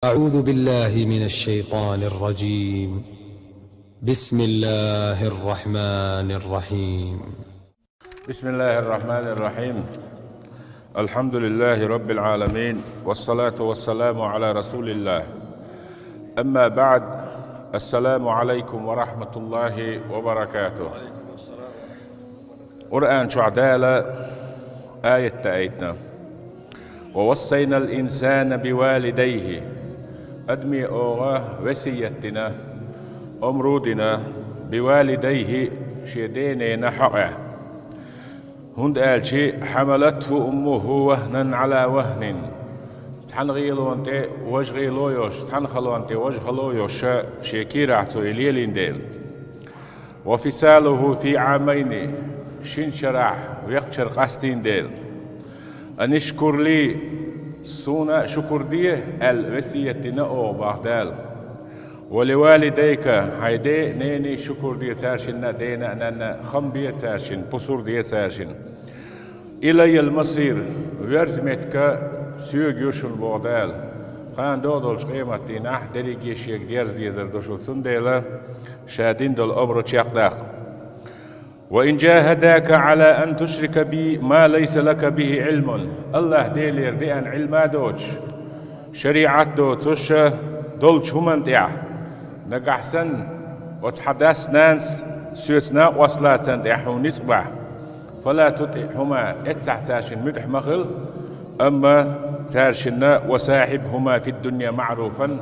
أعوذ بالله من الشيطان الرجيم. بسم الله الرحمن الرحيم. بسم الله الرحمن الرحيم. الحمد لله رب العالمين، والصلاة والسلام على رسول الله. أما بعد، السلام عليكم ورحمة الله وبركاته. قرآن شعدالة آية تأيتنا: ووصينا الإنسان بوالديه. أدمي أوغا وسيتنا أمرودنا بوالديه شيدين نحقه. هند قال شيء: حملته أمه وهنا على وهن. تحن غيلو أنت وش غيلو يوش، تحن خلو أنت وش خلو يوش شيكير عتو إليلين ديل. وفصاله في عامين، شين شرع ويقشر قاستين ديل. أن اشكر لي سونا شكر ديه الوسيتنا أو بعدال. ولوالديك هيدي نيني شكر ديه تارشن دينا أننا خم ديه تارشن بصور ديه تارشن. إلي المصير ويرزمتك سيوغ يوشن بعدال. خان دودل شقيمة دينا دريجي شيك ديرز ديزر دوشل سنديلا شادين دول أمر تشاقداق. وإن جاهداك على أن تشرك بي ما ليس لك به علم. الله ديلير دي أن علما دوش شريعة دوتش دولش همان ديع نقحسن وتحدث نانس سيوتنا وصلاتن ديحو نتبع. فلا تطعهما اتسع تاشن مدح مخل، أما تاشن وساحبهما في الدنيا معروفا.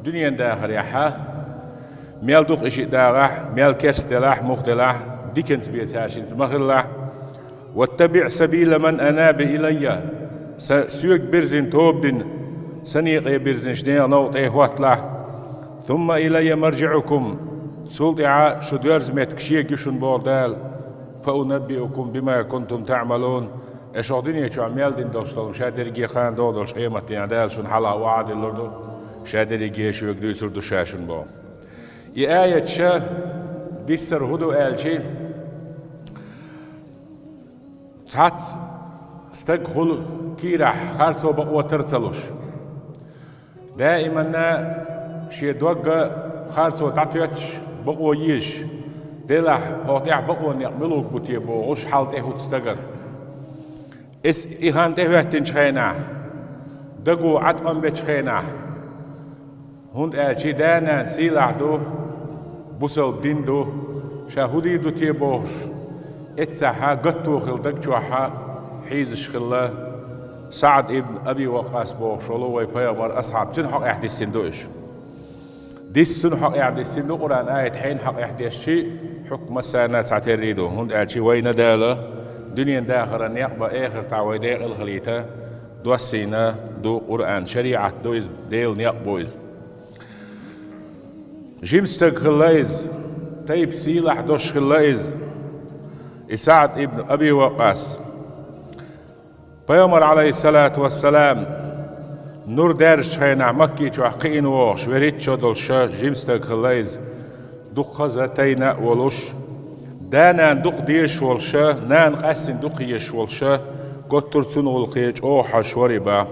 دنيا داخل يحا ميال دوق إشي داغح ميال كرستلاح مختلاح ديكنس بيتاشين سمخ الله. واتبع سبيل من أناب إلي. سيوك برزن توبدن سنيق برزن شنيا نوطيه واتلا. ثم إلي مرجعكم سلطع شديرز متكشيك يشن بوردال فأنبئكم بما كنتم تعملون. اشعدني شو عميال دين دوشتل شادر يجي خان دودلش قيمة يعدال شن حلا وعد اللردو شادر يجي شو يقدر يسردو شاشن بو. آية شا ديسر هدو آلشي تحت استقخل كيرح خارسو بقوة ترتلوش. دائما شي دوغا خارسو تعطيتش بقوة يش ديلح هوتيح بقوة نعملوك بطيبو وش حالته تستقر اس إيهان تهوهتن شخينا دقو عطقن بيشخينا. هند آلشي دانا سيلح دو بوسل دين دو شاهودي دو تيبوش اتساحا قطو خلدك جوحا حيز شخلا سعد ابن أبي وقاص بوش ولو ويبايبر أصحاب تنحق إحدي السندوش. ديس سنحق إحدي السندو قرآن آية حين حق إحدي الشيء حكم السانات سعتريدو. هند آلشي وين دالة دنيا داخرا يقبى آخر تعويديق الخليطة دوسينا دو قرآن شريعة دويز ديل نيقبويز. جيمستك خلايز تيب سيلح دوش خلايز سعد ابن أبي وقاص. بيامر عليه الصلاة والسلام نور دارش خينا مكي شو حقين وش وريت شو دولشا جيمستك خلايز دق خزتينا ولوش دانا دق ديش ولشا نان قاسن دقيش ولشا قطر تنو القيج أوحا شوربا.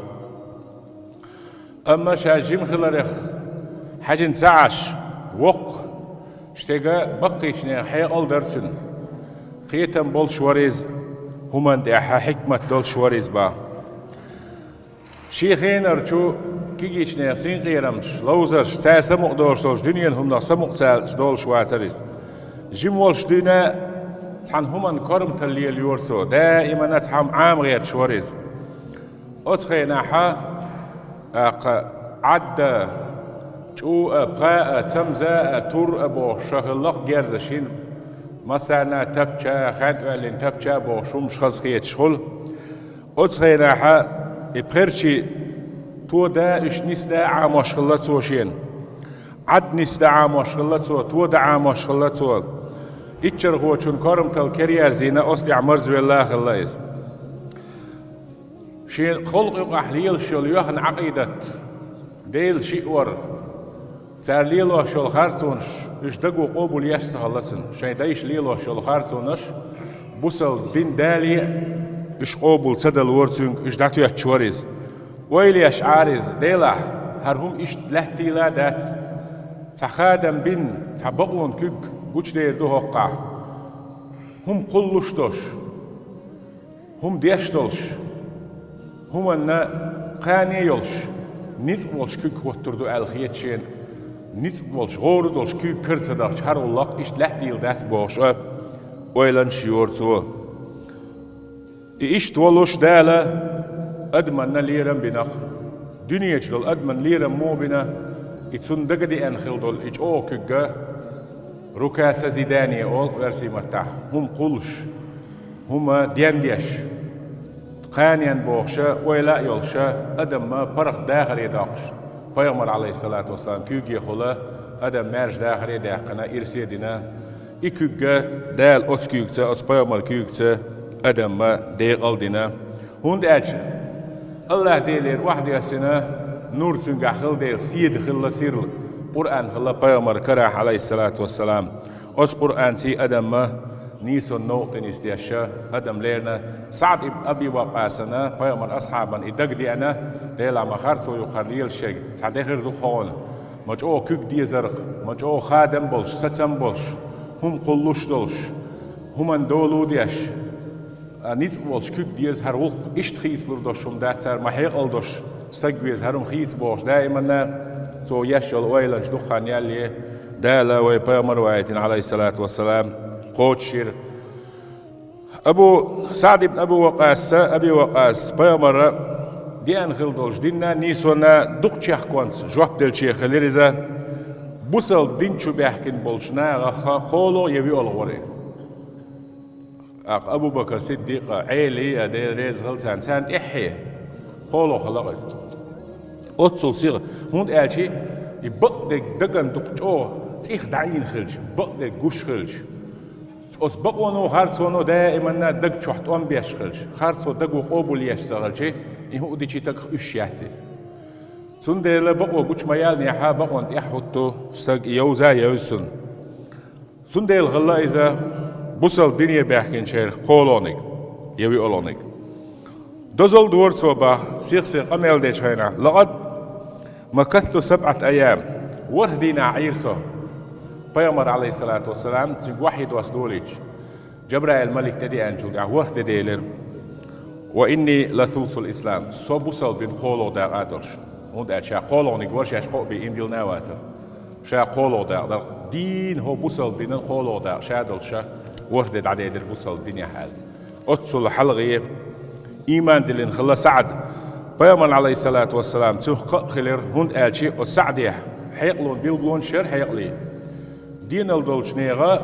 أما شا جيم خلارخ حاجن سعش وق اشتغى بقي شنو حي ألدرسن قيتم بول شواريز همان دحا حكمة دول شواريز با شيخين ارجو كيجي شنو سين غيرمش لوزرش سار سمق دولش دنيا هم سمق دول شواتريز جيمولش دينا تحن همان كرم تلي اليورتو دائما نتحم عام غير شواريز أتخينا حا عد شو قاء تمزا تور أبو شغلق جرزشين مثلا تبجا خان أعلن تبجا بو شوم شخص خيت شغل أتخينا حا إبخرشي تو دا إش نسدا عام شغلتو شين عد نسدا عام شغلتو تو دا عام شغلتو إتشر هو شون كرم تل كريار زينة أصلي عمرز بالله خلاص شين خلق أحليل شل يهن عقيدة ديل شيء تار ليلو شل خارتونش إش دقو قوبل يش سهلتن شين دايش ليلو شل خارتونش بوسل دين دالي إش قوبل تدل ورتونك إش داتو يحشوريز ويلي أشعاريز ديلا هرهم إشت لهتي لا دات تخادم بن تبقون كيك قوش دير دو هقع هم قلوش دوش هم ديش دولش هم أن قاني يولش نيت بولش كيك وطردو الخيتشين نيت بولش غور دولش كيك كرسة داش هر الله إشت لهتي لدات بوش ويلن شيورتو إشت ولوش دالة أدمن ليرم بنخ دنيا جدول أدمن ليرم مو بنا إتسون دقدي أنخل دول إج أو كجا ركاسة زيدانية أول ورسي متاح هم قلش هم ديانديش قانيان بوخشة ويلا يولشة أدم ما برق داخل يداقش فيغمر عليه الصلاة والسلام كيجي خلا أدم مارج داخل يداقنا إرسيدنا إكجا دال أوت كيجتا أوت فيغمر كيجتا أدم ما ديق ألدنا هون داج الله ديلير واحد يسنا نور تنجح خل ديل سيد خل سيرل قرآن خل بيامر كراح عليه الصلاة والسلام أس قرآن سي أدم ما نيسو نوقن استياشا أدم ليرنا سعد أبي وقاسنا بيامر أصحابا إدق أنا ديلا ما خارسو يقرليل شيء سعد خير دخون مجو كيك دي زرق مجو خادم بولش ستم بولش هم قلوش دولش هم اندولو ديش نيت بولش كيك ديز هر وقت إشت خيس لردوشم داتر ما هيقل دوش استقبيز هرم خيس بوش دائما تو يشل ويلنش دخان يلي دالا ويبامر وايتين عليه الصلاة والسلام قوتشير أبو سعد بن أبي وقاص بامر ديان خلدولش دينا نيسونا دقشيخ كونس جواب دل شيخ لرزا بوصل دينشو بيحكين بولشنا غخا قولو يبي ألغوري أبو بكر صديق عيلي أدي ريز غلطان سانت إحي قولو خلاص أتصل صيغة هون قال شيء يبقدك دقن دقشو تيخ دعين خلش بقدك جوش خلش أس بقونو خارسونو دائما دق شحت أم بيش خلش خارسو دقو قبول يشتغل شيء يهو دي شيء تق إشياتي سندل بقو جوش ميال نيحا بقون يحطو استق يوزا يوسن سندل غلا إذا بوصل دنيا بيحكين شير قولونك يوي أولونك دزل دور صوبا سيخ أميل ديش هنا لقد مكثوا 7 أيام وردينا عيرسو بيامر عليه الصلاة والسلام تنق واحد واسدوليج جبرائيل الملك تدي أنجل ورد ديلر وإني لثلث الإسلام صوبوصل بين قولو دا آدرش هون شا قولو نقورش يشقو بإنديل نواتر شا قولو دا دين هو بوصل بين القولو دا شادل شا ورد عديدر بوصل دنيا حال أتصل حلغي إيمان دلين خلا سعد بيامن عليه الصلاة والسلام تحقق خلير هند آلشي وسعديه حيقلون بيلقلون شر حيقلي دين الدولش نيغا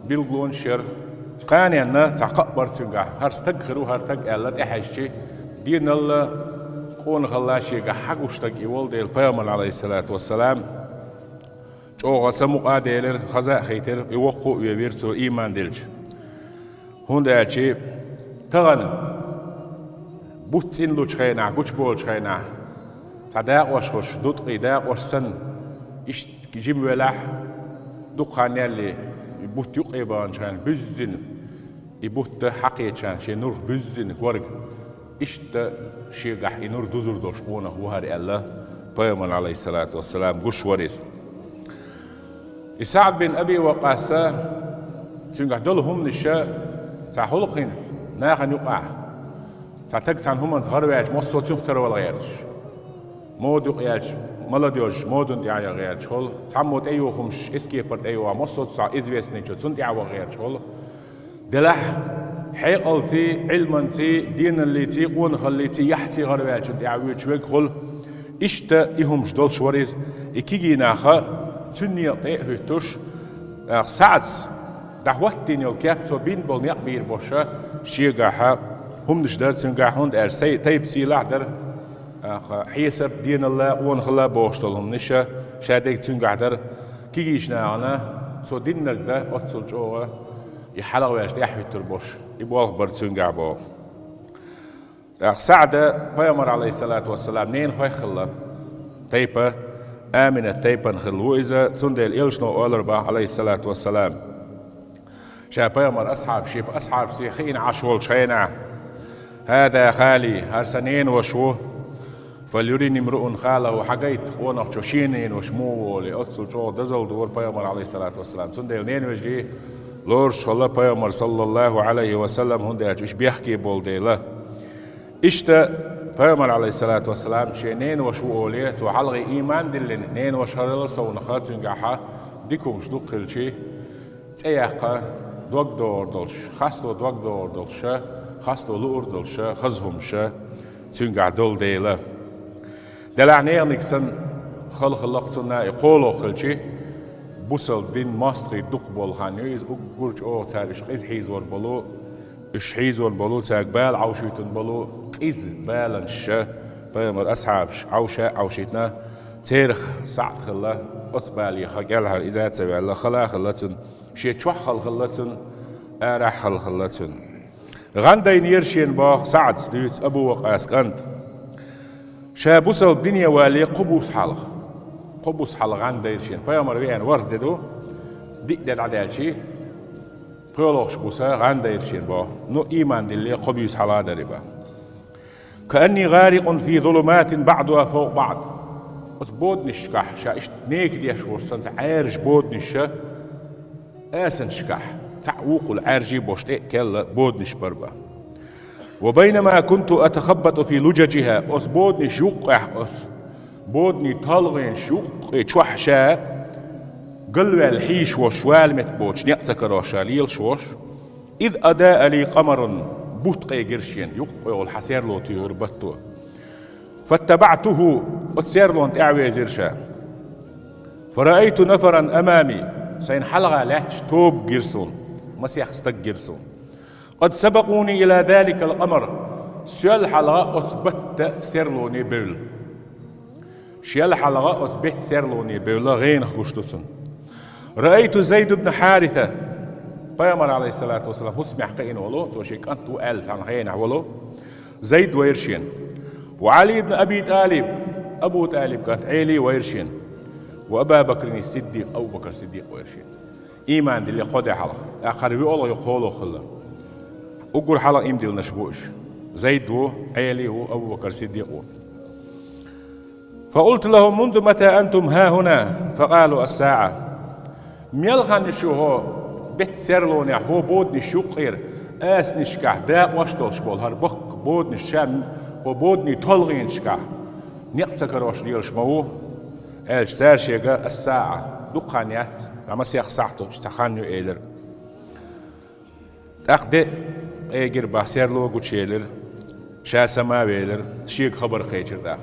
بيلقلون شر قاني أنه تحقق برتنقع هرستقخرو هرتق آلت إحيشي دين الله قون خلاشي حقوشتق إيوال ديل بيامن عليه الصلاة والسلام جوغا سمقا ديلر خزاء خيتر يوقو يبيرتو إيمان ديلش هند آلشي تغنى بوت إن لوش خينا قوش بولش خينا صداق وش دوت قيداق وش سن إيش جيم ولاح دخان يلي يبوت يقيبان شان بزن يبوت حقيت شان شي نور بزن قرق إيش شي قح نور دوزر دوش قونا هو هاري الله بيامن عليه الصلاة والسلام قوش وريس سعد بن أبي وقاص تنقح دولهم نشا تعهلقينز ناخن يقع تعتقد عن هم صغار وياج مصر تختار ولا غيرش مود وياج ملاديوش مودن دعاية غيرش هول تعمد أيوه خمش إسكي برد أيوه مصر تصع إزبيس نيجو تندع وغيرش هول دلح حقل تي علما تي دين اللي تي قون خلي تي يحتي غير وياج دعوي شوك هول إشتا إهم جدول شوريز إكيجي ناخا تنيا طيء هتوش سعدس دعوتين الكابتو بين بول يقبير بوشا شيغاها هم نشدر تنقعون در تيب سيلاح در حيسب دين الله ونخلا بوشتلهم نشا شادك تنقع در كيجيشنا أنا تو دينك ده أتصل جوا يحلق وياش يحوي تربوش يبغى أخبر تنقع بو سعد بيامر عليه الصلاة والسلام نين خوي خلا تيبا آمنة تيبا نخلو إذا تندل إلشنو أولربا عليه الصلاة والسلام شا بيامر أصحاب شيب أصحاب سيخين عشول شينا هذا خالي هرسنين وشو فليريني امرؤ خاله حقيت ونخ شوشينين وشمو لأتصل شو دزل دور بيامر عليه الصلاة والسلام سندل نين وجي لورش خلا بيامر صلى الله عليه وسلم هنداج إيش بيحكي بول ديلا إشتا بيامر عليه الصلاة والسلام شينين وشو أوليه تو حلقي إيمان دلين نين وشهر لسو نخات ينجحها ديكم شدوق كل شيء تياقة دوق دور دلش خاستو دوق دور دلش خاستو لور دلش خزهم شا تنجح دول ديلا دلعني نكسن خلق اللقطنا يقولوا خلشي بوصل دين ماستري دقبول خانيز وقرج أو تاريش قيز حيزور بلو إش حيزور بلو تاقبال عوشيتن بلو قيز بالنش بيمر أصحابش عوشيتنا تاريخ سعد خلا أتبالي خجالها إذا تبع الله خلا خلتن شيء تشوح خلتن أرح خلتن غندين يرشين با سعد ستيت أبو وقاس كنت شابوسل الدنيا والي قبوس حلق غندين يرشين بيامر وين ورددو ديك عدال شيء قولوش بوسا غندين يرشين با نو إيمان دلي قبوس حلا دربا كأني غارق في ظلمات بعضها فوق بعض بود نشكح شايش نيك ديش ورسنت عارج بود نشا آسن شكح تعوق العارجي بوشتئ كلا بود نشبربا وبينما كنت أتخبط في لججها أس بودني شوقح أس بودني طلغين شوق تشوح شا قلوا الحيش وشوال متبوش نيقتك راشاليل شوش إذ أداء لي قمر بوتقي قرشين يقوى الحسير لو تيور بطو فاتبعته وتسير لون تعوي زرشا فرأيت نفرا أمامي سين حلقة لاتش توب قرسون مسيح استق قرسون قد سبقوني إلى ذلك القمر سيال حلقة أثبت سيرلوني بول شيال حلقة أثبت سيرلوني بول غين خشتسن رأيت زيد بن حارثة بيامر عليه الصلاة والسلام اسمع قين ولو توشيك أنت وقال عن غين ولو زيد ويرشين وعلي بن أبي طالب أبو طالب كانت عيلي ويرشين وأبا بكر الصديق أبو بكر الصديق ويرشين إيمان دي اللي قد حلقة آخر الله يقولوا خلا أقول حلقة إمدل نشبوش زيد و عيلي و أبو بكر الصديق فقلت لهم منذ متى أنتم ها هنا فقالوا الساعة ميلخان شو هو بيت سيرلوني هو بودني شقير آس نشكح داق واشتولش بول هربق بودني الشام وبودني طلغين شكح نقتكر واشليلش مو الش سارشيغا الساعة دقانيات عما سيخ ساعته اشتخانيو إيلر تأخذ ايجر بحسيرلو قوتشيلر شا سماويلر شيك خبر خيجر داخل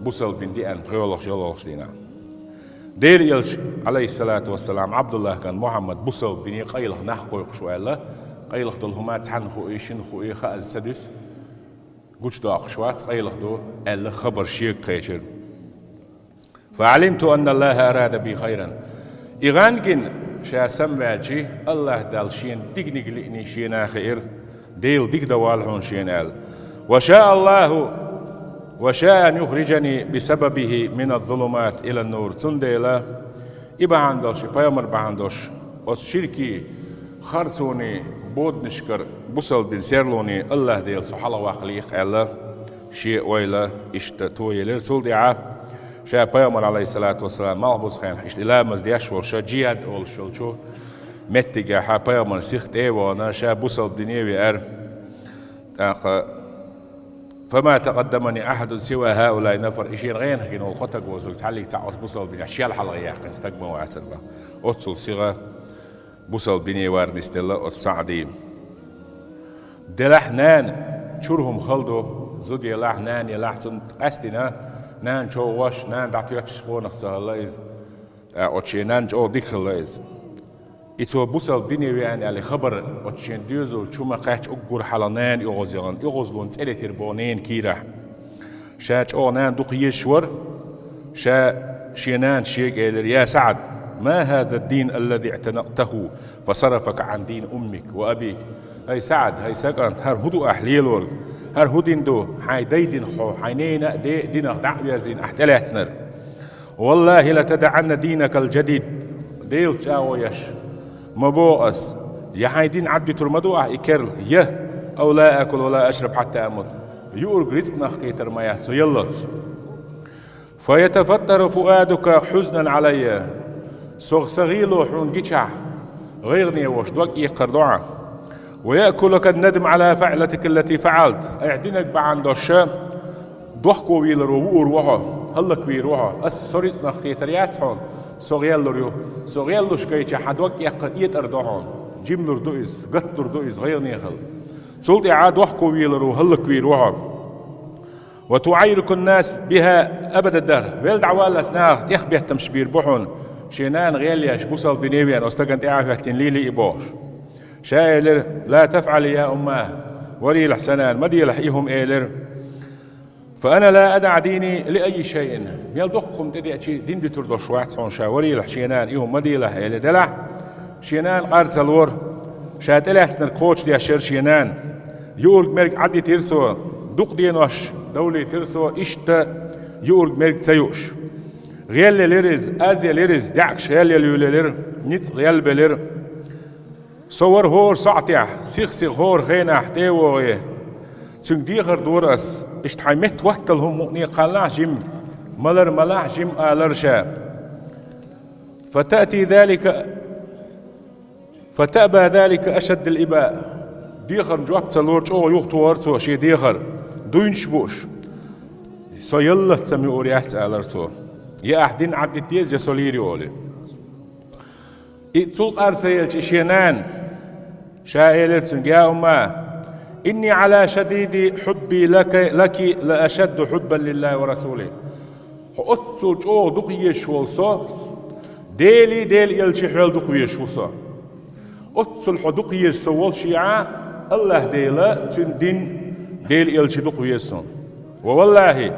بوصل بن دي أن خيولوخ جلوخ لنا دير يلش عليه الصلاة والسلام عبد الله كان محمد بوصل بني قيلخ نحقو شوالله قيلخ دلهمات حنخو إيشن خو إيه خاز سدس قوتش داق شوات قيلخ دو ألا خبر شيك خيجر فعلمت أن الله أراد بي خيرا إغانجن شا سمعجي الله دالشين ديك لئني شينا خير ديل ديك دوالهون شينال وشاء أن يخرجني بسببه من الظلمات إلى النور تنديلا إبا عندوش بيامر بعندوش وشركي خرطوني بود نشكر بوصل بن سيرلوني الله ديل صحالة واخليق الله شيء ويلا اشتتو يلير تلدعا شا بيامر عليه الصلاة والسلام مالبوس خين حشت إلا مزدياش ورشا جياد أول شلشو متجا حا بيامر سيخت ايوانا شا بوصل دنيوي فما تقدمني أحد سوى هؤلاء نفر إشين غين حين الخطق وزوج تعليق تعص بوصل بني أشياء الحلقة يحقن استقبل وعتنبا أتصل صيغة بوصل بني وارد استلا أتصعدي دلحنان شورهم خلدو زودي لحنان يلحتن أستنا نان شو واش نان دعتياتش خونك تهلايز أتشي نان جو ديخلايز إتو بوصل بني ويان على خبر أتشين ديوزو شو ما قاش أقول حلنان يغوزلون تلتير بونين كيرا شاش أو نان دقي شور شينان شيك يا سعد ما هذا الدين الذي اعتنقته فصرفك عن دين أمك وأبيك هاي سعد هاي سكن هر هدو أحليلور هر هدين دو حي ديدن خو حينينا دينا دعوة زين أحتلاتنر والله لتدعن دينك الجديد ديل تاويش مبوأس يا حيدين عبد ترمدو إكرل يه أو لا أكل ولا أشرب حتى أموت يورق رزق نخيتر ما يحسو يلت فيتفتر فؤادك حزنا علي صغيلو حون جيشع غيرني وش دوك يقر دعا ويأكلك الندم على فعلتك التي فعلت اعدنك بعد الشام ضحكو ويلرو وروها هلك ويروها اس سوريز نخيتريات هون صغيلو شكيتش حدوك يقر دعون جيم لردوئز قط لردوئز غيرني خل سلط عاد ضحكو ويلرو هلك ويروها وتعيرك الناس بها أبد الدهر ويل دعوال أسناغ تيخبيه تمشبير بحون شينان غيلياش بوصل بنيويان أستغن تعافيه تنليلي إبوش شايلر لا تفعل يا أماه وري الحسنان مدي لحيهم إيلر فأنا لا أدع ديني لأي شيء يل دقكم تدي أشي دين بتردو شوات هون شاوري لحشينان إيهم مدي لحيلر دلع شينان قارد سلور شات إلحسن الكوتش دي أشير شينان يقول مرق عدي تيرسو دوق دينوش دولي ترثو إشتا يورج ميرك تسيوش غيال ليرز أزيا ليرز دعكش غيال لير نيت غيال بلير صور هور صعتيح سيخ هور غينا حتيوه تنك ديغر دورس اشتحيمت وقتلهم مؤني قلع جيم ملر ملع جيم آلرشا فتأبى ذلك أشد الإباء ديغر جواب تلورج أو يوغتو ورتو شي ديغر دوينش بوش سو يلا تسمي أوريات آلرتو يا أحدين عدد تيز يا سوليري أولي إتسوق أرسيل شينان شائلتن يا أمه إني على شديد حبي لك لأشد حبا لله ورسوله أتسول جو دقيش والصو ديل يلشي حول دقيش والصو أتسول حدقيش سوال شيعة الله ديلا تندين ديل يلشي دقيسون ووالله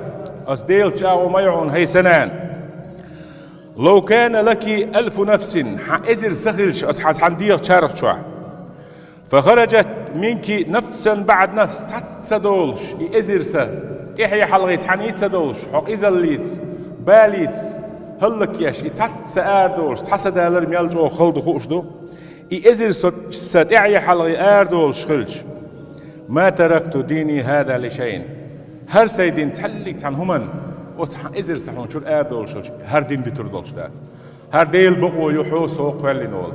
أس ديل شاو ميعون هي سنان لو كان لك 1000 نفس حأزر سخرش أصحات حندير شارك شوع فخرجت منك نفسا بعد نفس تتصدولش إزرسة إحيا حلغيت حنيت سدولش حق إزليت باليت هلك ياش تتصاردولش تحسد هالر ميالجو خلد خوش دو إزرسة إحيا حلغي آردولش خلش ما تركت ديني هذا لشيء هر سيدين تحلق عن همن وتح إزرسة حون شو آردولش هر دين بتردولش دات هر ديل بقو يحو سوق واللي نول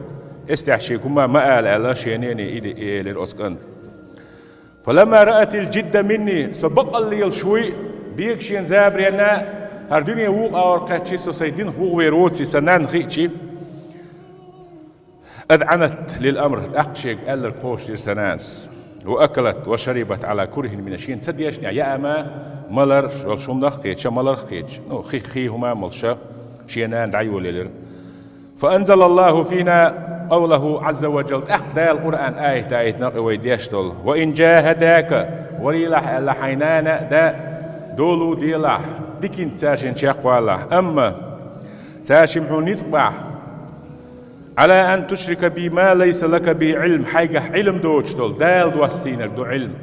استحشيكم ما قال على شينيني إيدي للأسكن فلما رأت الجد مني سبق اللي يلشوي بيك شين زابرينا هر دنيا ووق أورقاتشي سيدين ووق ويروتسي سنان خيتشي أذعنت للأمر أقشيك قال القوش دير سناس وأكلت وشربت على كره من الشين تسديشني يا أما ملر شوم نخيتش ملر خيتش نو خي هما ملشا شينان دعيو ليلر فأنزل الله فينا قوله عز وجل أقدال القرآن آية نقوي ديشتل وإن جاهداك وليلح لحينانا دا دولو ديلح ديكين تاشن شاقوالا أما تاشم حونيتبع على أن تشرك بما ليس لك بعلم حاجة علم دوجتل دال دوسينك دو علم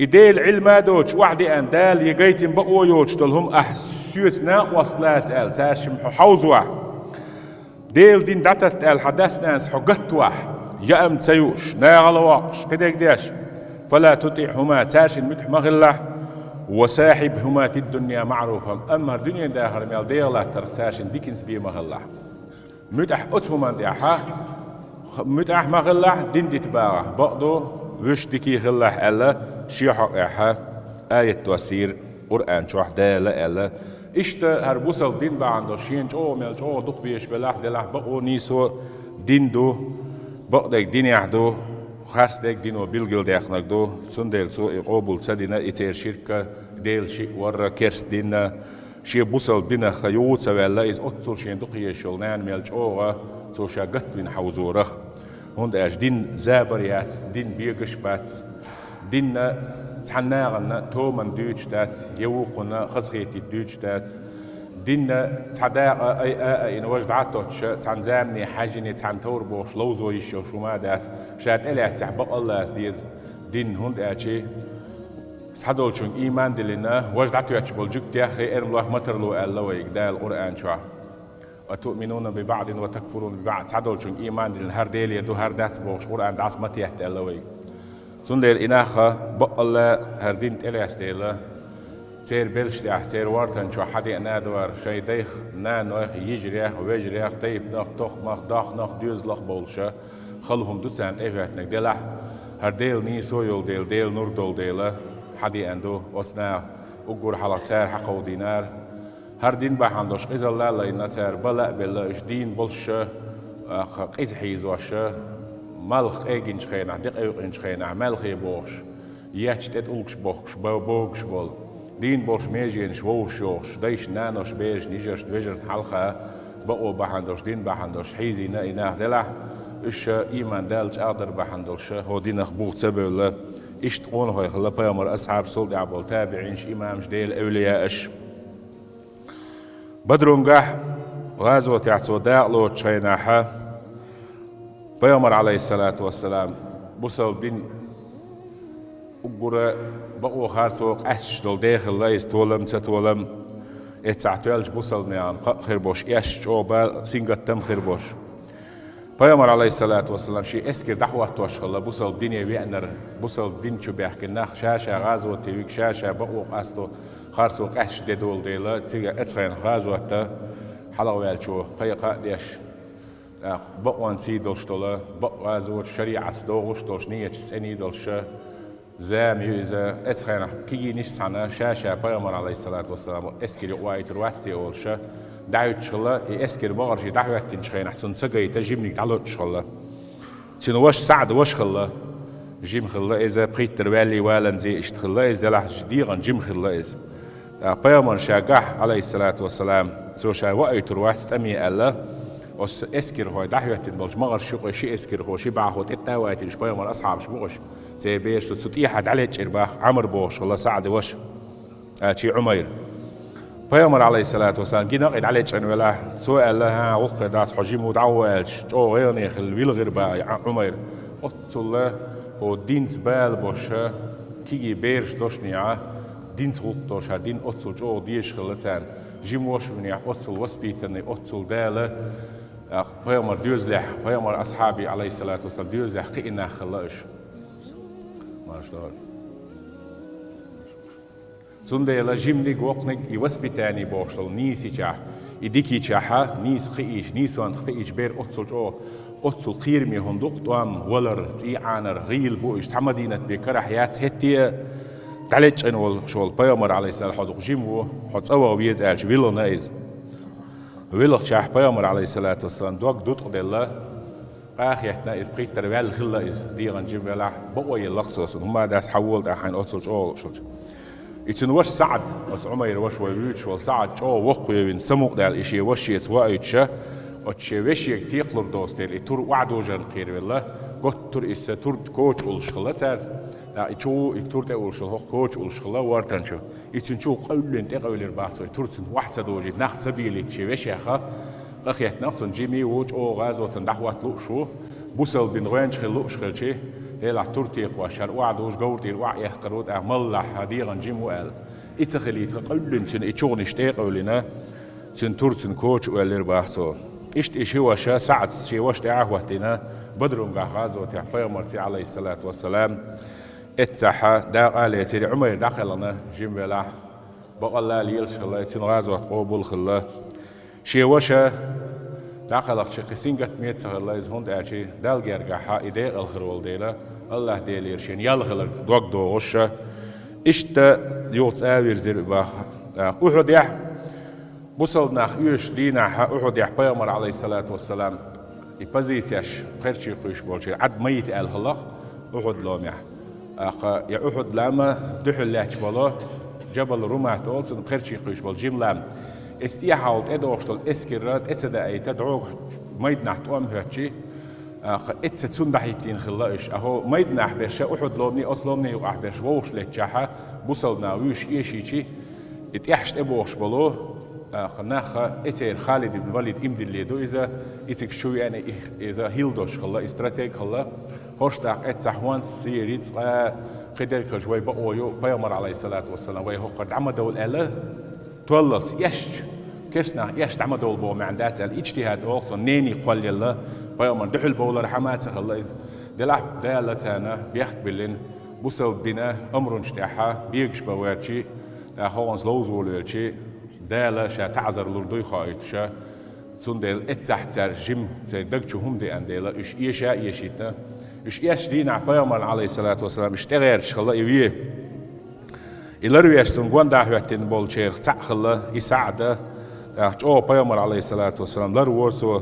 إديل علم دوج وعدي أن دال يجيتن بقو يوجتل هم أحسيت ناقوص لا تاشم حوزوا ديل دين داتت الحدث ناس حقتوح يأم تيوش ناغلواقش كده كداش فلا تطيعهما تاشن مدح مغلح وساحبهما في الدنيا معروفا أما الدنيا داخل ميال ديلا ترتاشن ديكنس بي مغلح مدح أتهما ديحا مدح مغلح دين دي تباغه بقدو وش ديكي غلح ألا شيحق إحا آية توسير قرآن شوح دالا ألا إشتا هربوسل دين بعندو شين جو ميل جو دق بيش بلاح دلاح بقو نيسو دين دو بقدك دين يحدو خاص ديك دينو بيلجل ديخنك دو سن ديل سو قبول سدينا إتير شركة ديل شيء ورا كيرس دينا شي بوسل بينا خيوط سوالله إز أتصل شين دقية شلنان ميل جوغا سو شاقت بين حوزورخ هند اش دين زابريات دين بيرقشبات دين تحناغنا تومن دوجتات يوقنا خزغيتي دوجتات دين تعداء اي وجد عطوش تنزامني حاجني تنتوربوش لوزو يشو شمادات شات إلي تحبق الله ديز دين هند اشي تحدول شون إيمان دلنا وجد عطو يتشبول جوك تياخي إرم الله مترلو ألا ويقدال القرآن شوع وتؤمنون ببعض وتكفرون ببعض تحدول شون إيمان دلنا هر ديل يدو هر دات بوش قرآن دعص متيحت ألا ويق سندير إناخا بقلا هردين تليستيلا تير بلشتاح تير وارتن شو حدي نادور شي ديخ نانوخ يجريخ ويجريخ طيب نخ تخ مخ داخ نخ ديوز لخ بولشا خلهم دوتان إيهاتنك دلح هرديل نيسو يول ديل نور دول ديلا حدي أندو وصنا أقول حلق سار حقو دينار هردين بحندوش إذا لا لأن تار بلا بلا إجدين بولشا قيز حيز واشا مالخ إيجين شخينا دق إيجين شخينا مالخي بوش ياتش تتولكش بوش بوغش بول دين بوش ميجين شووش يوش دايش نانوش بيج نيجرش بيجر حلقة بقو بحندوش دين بحندوش حيزي نايناه دلح إيش إيمان دالج أقدر بحندوش هو دين أخبوغ تبول إيش تقول هاي خلا بيامر أصحاب صلد عبول تابعينش إمامش ديل أولياءش بدرونجح غازوة يعطو داعلو تشيناحا بيامر عليه الصلاة والسلام بوصل دين أقول بقو خارتوق أسش دول داخل لا يستولم تتولم اتعتوالج بوصل نيان خربوش إيش أوبا سينغت تم خربوش بيامر عليه الصلاة والسلام شيء اسكر دعوة توش خلا بوصل دنيا ويأنر بوصل دين شو بيحكي ناخ شاشة غازوة تيويك شاشة بقو قاستو خارتوق أسش دول ديلا تيجا اتخين غازوة حلوة شو قيقا ديش بقوان سي دولش دولا بقوازور شريعة دوغش دولش نية سني دولش زام يوزا اتخينا كي نيش سانا شاشة بيامر عليه الصلاة والسلام اسكر يقوايت رواتي اولش دعوت شغلة اسكر بغرجي دعوت تنشخينا حتى تسقي تجيبني دعوت شغلة تنوش سعد وش خلا جيم خلا إذا بقيت تروالي والنزي اشتخلا إذا دلح جديغا جيم خلا إذا بيامر شاقح عليه الصلاة والسلام سوشا وقيت روات تأمي الله وس اسكر هو دعوت بلش مغر شو شيء اسكر هو شيء بعه تتاوات إيش بيامر أصحاب شبوش زي بيش تسوتي حد عليه إرباح عمر بوش الله سعد وش شيء عمير بيامر عليه الصلاة والسلام جينا قد عليه شن ولا سؤال لها وقت دات حجيم ودعوالش أو غيرني خل ويل غربا عمير قلت له هو دين زبال بوش كي بيرش دوشنيا دين سقطوش دين أتصل جو ديش خلتان جيم وش مني أتصل وسبيتني أتصل داله بيامر ديوزلح بيامر أصحابي عليه الصلاة والسلام ديوزلح قينا خلاش سنديلا جيمني قوقنك يوسبتاني بوشل نيسي جاه يديكي جاها نيس خيش نيسوان خيش بير أتصل قيرمي هندوق دوام ولر تيعانر غيل بوش تحمدينة بكرة حياة هتي تعليش انول شول بيامر عليه السلام حدوق جيمو حد سوا ويزالش ويلو نايز ويلو جاه بيامر عليه الصلاة والسلام دوق دوت قدلا آخيتنا إز بقيت تروال خلا إز ديران جيملا بقوي اللقصص هما داس حول دا حين أتصل أول شو يتنوش سعد عمير وش ويوتش والسعد جو وقوي وين سموق دا الإشي وش يتوايتش وتشي وش يكتيقلر دوستيل يتور وعدو جن خير والله قلت تور إست تور كوتش أولش خلا تار دا يتشو يكتور دا أولش خلا كوتش أولش خلا وارتنشو يتنشو قولين تقول البحث يتور تن واحد سدوجي نخت سبيلي تشي وش يخا أخيات نفسن جيمي ووج أو غازو تندحوات لوشو بوصل بين غينش خلوش خلشي ديلا تورتيق وشر وعدوش قورتي الوعي يحقرود أعمل هديرا جيم وقال إتخلي تقولن تن إتشون اشتاق ولنا تن تورتن كوتش وقال رباحتو إشي وشا سعد شي وش تعهوتنا بدرون غازو تحقيق مرتي عليه الصلاة والسلام اتسحا دا قال يتري عمر دخلنا جيم ولا بقى الله ليلش الله تن غازو قبول خلا شي وشا داخلك شي قسينقت ميت سهل الله يزهون داعشي دال جرجحا إيديق الخرول ديلا الله ديل يرشين يالخلق دوق دو غشة إشتا يوت آوير زير باخ أحد يح بوصلنا يوش دينا أحد يح بيامر عليه الصلاة والسلام يبزيتيش خيرشي خوش بولشي عد ميت الخلق أحد لوم يح يا أحد لما دحل لاتش بلا جبل رومات أولسن خيرشي خوش بول جيم لام استيحاولت ادوشتل اسكرات اتسدا اي تدعوك ميدنح توام هاتشي اتسون دحيتين خلاش اهو ميدنح برشا احد لومني اصلومني يقع برش ووش لتشاحا بوصلنا ويش ايشيشي اتيحشت ابوش بلو خناخ اتير خالد بن الوليد امد اللي دو اذا اتك شو يعني اذا هيلدوش خلا استراتيج خلا هوشتاق اتسحوان سيريتس قدر شوي بقويو بيامر عليه الصلاه والسلام وهو قد عمدوا الاله تولت يش كسنا يش تعمل دول بو معندات الاجتهاد أوصل نيني قال يلا بيوم دحل بولر حمات الله دلع دالتنا بيحك بلين بوصل بنا أمر نشتاحها بيجش بواتشي دا خوانس لوز ولوالشي دالا شا تعذر لردوي خايتشا سندل اتسحت سر جيم دقشو هم دي انديلا اش ايشا ايشيتنا اش ايش دينا بيامر عليه الصلاة والسلام اشتغير شخلا ايويه إلرويش سنقوان داهواتين بولشير تسعخلا يساعده او بيامر عليه الصلاة والسلام لرورسو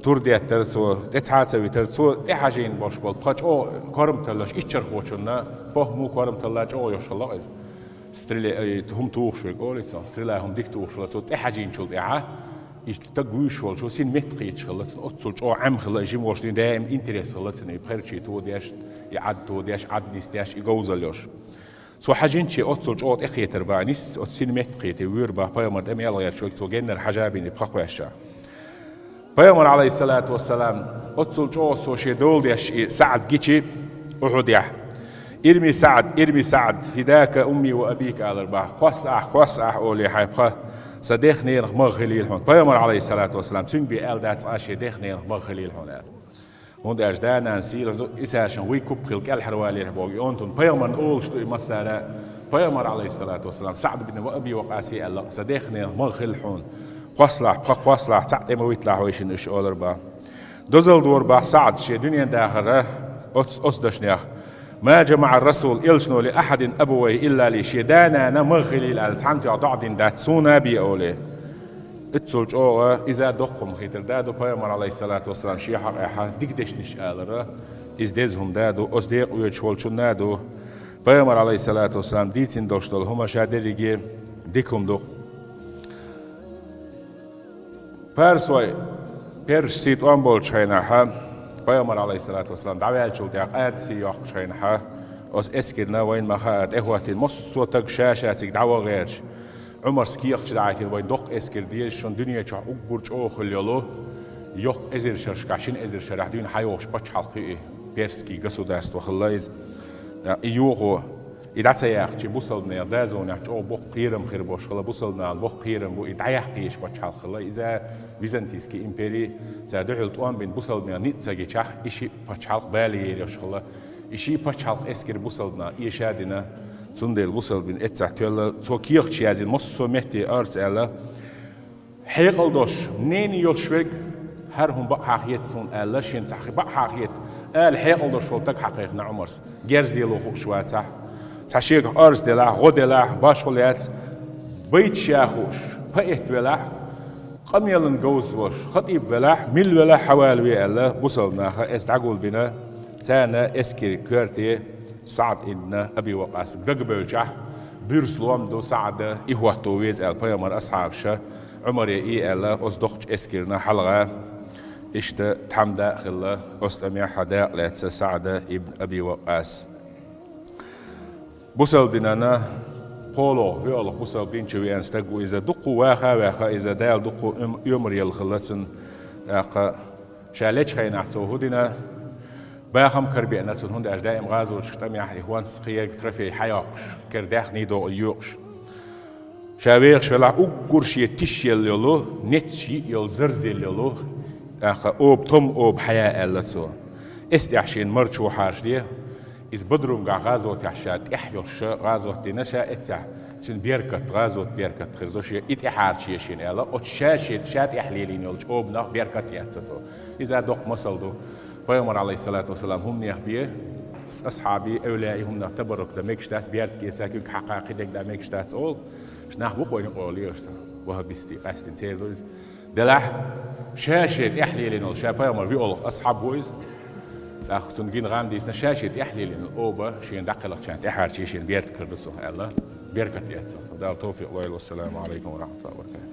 ترديت ترسو تتحاتسوي ترسو تحاجين باش بول بخاش او كارم تلاش اتشر خوشنا باه مو كارم تلاش او يوشالله از ستريلي هم توخش ويقولي ستريلي هم ديك توخش لاتو تحاجين شول دعاه تقويش ولا شو سين متقيتش خلص أتصل أو عم خلص جيم واشتين دائم إنترس خلص إنه يبخر شيء تو ديش يعد تو ديش عد نيس ديش يجوزليش سو حاجين شيء أتصل أو أخي تربع نيس أتصل متقيت ويربع بيامر دم يلا يشوي تو جنر حاجة بيني بخاف وشة بيامر عليه الصلاة والسلام أتصل أو سو شيء دول ديش سعد جيتشي أحديه ارمي سعد فداك أمي وأبيك على الربع قص أولي حيبخه صديق نير مغليل هون بيامر عليه الصلاة والسلام تنبي آل دات عاشي ديخ نير مغليل هون هون أجدانا نسيل إساشن ويكوب خلق الحروالي ربوي أنتم بيامر أول شتوي مسارة بيامر عليه الصلاة والسلام سعد بن وأبي وقاسي الله صديق نير مغل هون قصلح تعطي مويتلح ويشن إيش أول ربا دوزل دور با سعد شي دنيا داخرة أصدشنيخ ما جمع الرسول إلشنو لأحد أبوي إلا لشيدانا نمغلي الألتعنتي عضعدين داتسونا بيأولي اتسولج أوغا إذا دقم خيتر دادو بيامر عليه الصلاة والسلام شي حق إيحا ديكدش نشقالر إزديزهم دادو أصديق ويجولشون نادو بيامر عليه الصلاة والسلام ديتين دوشتل هما شادريجي ديكم دو بارسوي بيرش سيت أنبول شايناها بيامر عليه الصلاة والسلام دعوال شو ديق آدسي يوخ شينها أس إسكرنا وين ما خات إخواتي مصو تق شاشاتك دعوة غيرش عمر سكيخ شدعيتي وين دق إسكر ديش شون دنيا شو أقبرش أو خليلو يوخ إزر شرش كاشين إزر شرح دين حيوش بتش حلقي بيرسكي قصو دارست وخلايز يوغو إذا تياخ شي بوصلنا دازون يحكي أو بوق قيرم خير بوش خلا بوصلنا بوق قيرم بو إدعيح قيش بتش حلق خلا إذا بيزنطيسكي إمبري زادوحل طوان بين بوصلنا نيتساجي شح إشي بتش حلق بالي يريش خلا إشي بتش حلق إسكر بوصلنا إيشادنا تندل بوصل بين إتسع تيلا تو كيخ شي عزين مصو مهتي أرز ألا حيقل دوش نين يلشوك هرهم بق حقيت سون ألا شين تحقي بق حقيت أل حيقل دوش شولتك حقيقنا عمرس جرز ديلو خوك شواتح تشيك أرز دلا غدلا باش خليات بيت شاخوش بيت ولا قم يلن جوز وش خطيب ولا مل ولا حوالي ألا بوصلنا استعقول بنا تانا اسكي كورتي سعد إن أبي وقاس دقبل جح بيرسلوم دو سعد إهوه تويز البيامر أصحاب شا عمر يأي ألا أصدقش اسكرنا حلقة إشت تحمد خلا أستمع حداء لاتس سعد ابن أبي وقاس بوصل دينانا قولو بيقول بوصل دين شوي أنستقو إذا دقوا واخا إذا دال دقوا يمر يلخلصن شاليش خين أحتو هدنا باهم كربي أن تسون هند أجدائم غازو شتمي إخوان سخيق ترفي حياقش كرداخ نيدو يوقش شاويرش ولا أقرش يتش يللو نتشي يلزرز يللو أوب توم أوب حياة ألتسو استعشين مرشو حارش ديه إز بدرون غازو تحشات إحيوش غازو تنشا إتسع شن بيركت غازو بيركت خردوش إتحارش يشين ألا أتشاشت شات إحليلين يلش أوب نخ بيركت يتسو إذا دوق مصلدو بيامر عليه الصلاة والسلام هم نيخبيه أصحابي أولئي هم نعتبرك دميكش تاس بيارد كي تساكيك حقاقي دك دميكش تاس أول شناح بخوين قولي يشتا وهبستي قاستين تيروز دلح شاشت إحليلين الشا بيامر بيقول أصحاب ويز أختون جين غانديس نشاشت إحليلين الأوبا شين دقلق شانت إحار شين بيارد كردوسو الله بيركت ياتسو دال توفيق الله والسلام عليكم ورحمة الله وبركاته